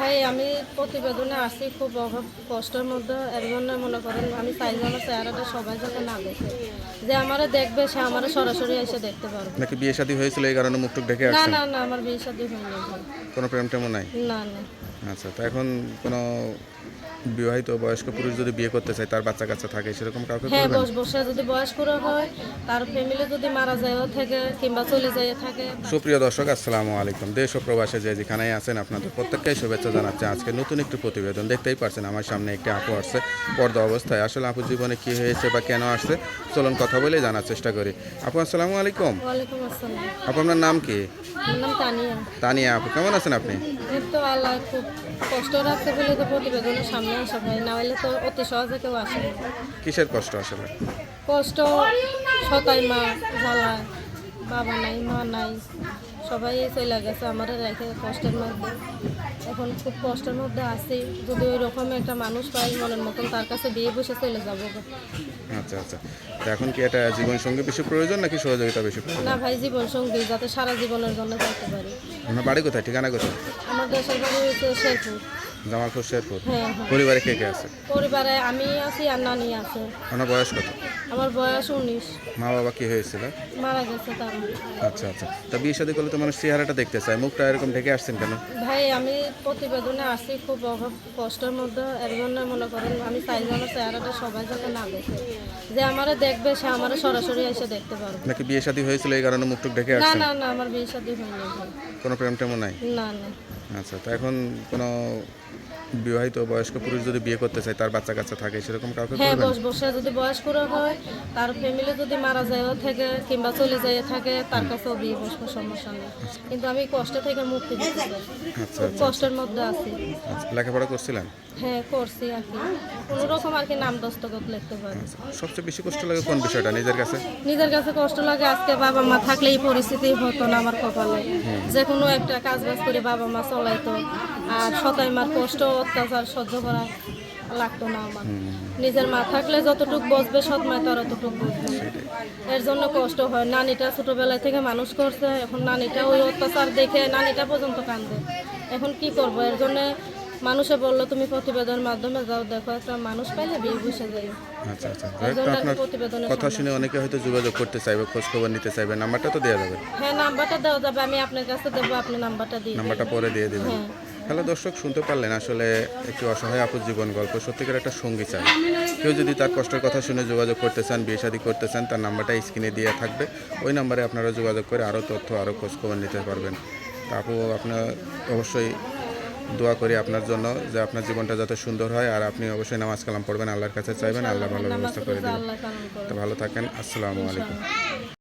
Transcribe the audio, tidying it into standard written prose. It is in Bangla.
ভাই আমি প্রতিবেদনে আসি খুব অভাব কষ্টের মধ্যে। এর জন্য মনে করেন আমি চাইছি আমার চেহারাটা সবাই যাতে না দেখে, যে আমারে দেখবে সে আমারে সরাসরি এসে দেখতে পারবে। নাকি বিয়ে শাদী হয়েছিল এই কারণে মুখ টুক ঢেকে না আসছেন? না না, আমার বিয়ে শাদী হয়নি ভাই। কোনো প্রেম টেমও নাই? না না। আচ্ছা, তো এখন কোনো বিবাহিত বয়স্ক পুরুষ যদি বিয়ে করতে চায়, তার বাচ্চা কাচ্চা থাকে, সেরকম কাউকে হ্যাঁ, করবেন? বসে যদি বয়স্ক হয়, তার ফ্যামিলি যদি মারা যায় থাকে কিংবা চলে যায় থাকে। সুপ্রিয় দর্শক, আসসালামু আলাইকুম। দেশ ও প্রবাসে যে যেখানেই আছেন আপনাদের প্রত্যেককেই শুভেচ্ছা জানাচ্ছি। আজকে নতুন একটি প্রতিবেদন দেখতেই পারছেন, আমার সামনে একটি আপু আসছে পর্দা অবস্থায়। আসলে আপুর জীবনে কী হয়েছে বা কেন আসছে, চলুন কথা বলে জানার চেষ্টা করি। আপু আসসালামু আলাইকুম। ওয়ালাইকুম আসসালাম। আপু আপনার নাম কি? আমার নাম তানিয়া। তানিয়া আপু, কেমন আছেন আপনি? এই তো আল্লাহ খুব কষ্ট রাখতে বলে তো প্রতিবেদনের সামনে আসা ভাই, না হলে তো অতি সহজে কেউ আসে না। কিসের কষ্ট আসলে? কষ্ট, সতাই মা জ্বালায়, বাবা নাই মা নাই, সবাই চলে গেছে আমার রেখে কষ্টের মধ্যে। এখন খুব কষ্টের মধ্যে আছি, যদি ওই রকম একটা মানুষ পাই মনের মতন তার কাছে বিয়ে বসে চলে যাবো। আচ্ছা আচ্ছা, তো এখন কি এটা জীবনসঙ্গী বেশি প্রয়োজন নাকি সহযোগিতা বেশি প্রয়োজন? না ভাই, জীবন সঙ্গী যাতে সারা জীবনের জন্য যাইতে পারি। আপনার বাড়ি কোথায়, ঠিকানা কোথায়? আমার দেশের বাড়ি হচ্ছে শেরপুর। জামালপুর, শেরপুর। হ্যাঁ হ্যাঁ। পরিবারে কে কে আছে? পরিবারে আমি আছি আর নানি আছে। আপনার বয়স কত? আমার বয়স 19। মা বাবা কি হয়েছিল? মারা গেছে তারা। আচ্ছা আচ্ছা, তা বিয়ে শাদী করলে তো মানুষ চেহারাটা দেখতে চায়, মুখটা এরকম ঢেকে আসছেন কেন? ভাই আমি প্রতিবেদনে আসি খুব অভাব কষ্টের মধ্যে। এর জন্য মনে করেন আমি চাইছি আমার চেহারাটা সবাই যাতে না দেখে, যে আমারে দেখবে সে আমারে সরাসরি এসে দেখতে পারবে। নাকি বিয়ে শাদী হয়েছিল এই কারণে মুখ টুক ঢেকে না আসছেন? না না, আমার বিয়ে শাদী হয়নি ভাই। কোনো প্রেম টেমও নাই? না না। আচ্ছা, তো এখন কোনো বিবাহিত বয়স্ক পুরুষ যদি বিয়ে করতে চায়, তার বাচ্চা কাচ্চা থাকে, সেরকম কাউকে হ্যাঁ, করবেন? বসে যদি বয়স্ক হয়, তার ফ্যামিলি যদি মারা যায় থাকে কিংবা চলে যায় থাকে, তার কাছেও বিয়ে বসবো, সমস্যা নেই। কিন্তু আমি কষ্ট থেকে মুক্তি দিতে চাই, আচ্ছা খুব আচ্ছা কষ্টের মধ্যে আছি। আচ্ছা, লেখাপড়া করছিলেন? হ্যাঁ করছি আর কি, কোনো রকম আর কি নাম দস্তখত লিখতে পারি। আচ্ছা, সবচেয়ে বেশি কষ্ট লাগে কোন বিষয়টা নিজের কাছে? নিজের কাছে কষ্ট লাগে, আজকে বাবা মা থাকলে এই পরিস্থিতি হতো না আমার কপালে, যে কোনো একটা কাজ বাজ করে বাবা মা চলাইতো, আর সতাই মার কষ্ট অত্যাচার সহ্য করা লাগতো না আমার। নিজের মা থাকলে যতটুক বসবে, সৎ মা তো আর অতটুক বসবে না। এর জন্য কষ্ট হয়। নানিটা ছোটবেলা থেকে মানুষ করছে, এখন নানিটা ওই অত্যাচার দেখে নানিটা পর্যন্ত কান্দে। এখন কি করব, এর জন্য মানুষে বললো তুমি প্রতিবেদনের মাধ্যমে যাও, দেখো একটা মানুষ পাইলে বিয়ে বসে যাই। আচ্ছা আচ্ছা, এর জন্য আর কি আপনার প্রতিবেদনের কথা সামনে শুনে আসি। অনেকে হয়তো যোগাযোগ করতে চাইবে, খোঁজ খবর নিতে চাইবে, নাম্বারটা তো দেওয়া যাবে? হ্যাঁ, নাম্বারটা দেওয়া যাবে, আমি আপনার কাছে দেবো, আপনি নাম্বারটা দিয়ে নাম্বারটা দেবেন। পরে দিয়ে দেবেন। হ্যাঁ। হ্যালো দর্শক, শুনতে পারলেন, আসলে একটি অসহায় আপুর জীবন গল্প। সত্যিকার একটা সঙ্গী চাই। কেউ যদি তার কষ্টের কথা শুনে যোগাযোগ করতে চান, বিয়ে শাদী করতে চান, তার নাম্বারটা স্ক্রিনে দিয়ে থাকবে। ওই নাম্বারে আপনারা যোগাযোগ করে আরও তথ্য, আরও খোঁজখবর নিতে পারবেন। তা আপু, আপনার অবশ্যই দোয়া করি আপনার জন্য, যে আপনার জীবনটা যাতে সুন্দর হয়, আর আপনি অবশ্যই নামাজ কালাম পড়বেন, আল্লাহর কাছে চাইবেন, আল্লাহ ভালো নামাজ ব্যবস্থা করে পড়ে যা দেবেন। আল্লাহ কারণ তো করে। ভালো থাকেন, আসসালামু আলাইকুম। ইনশাআল্লাহ।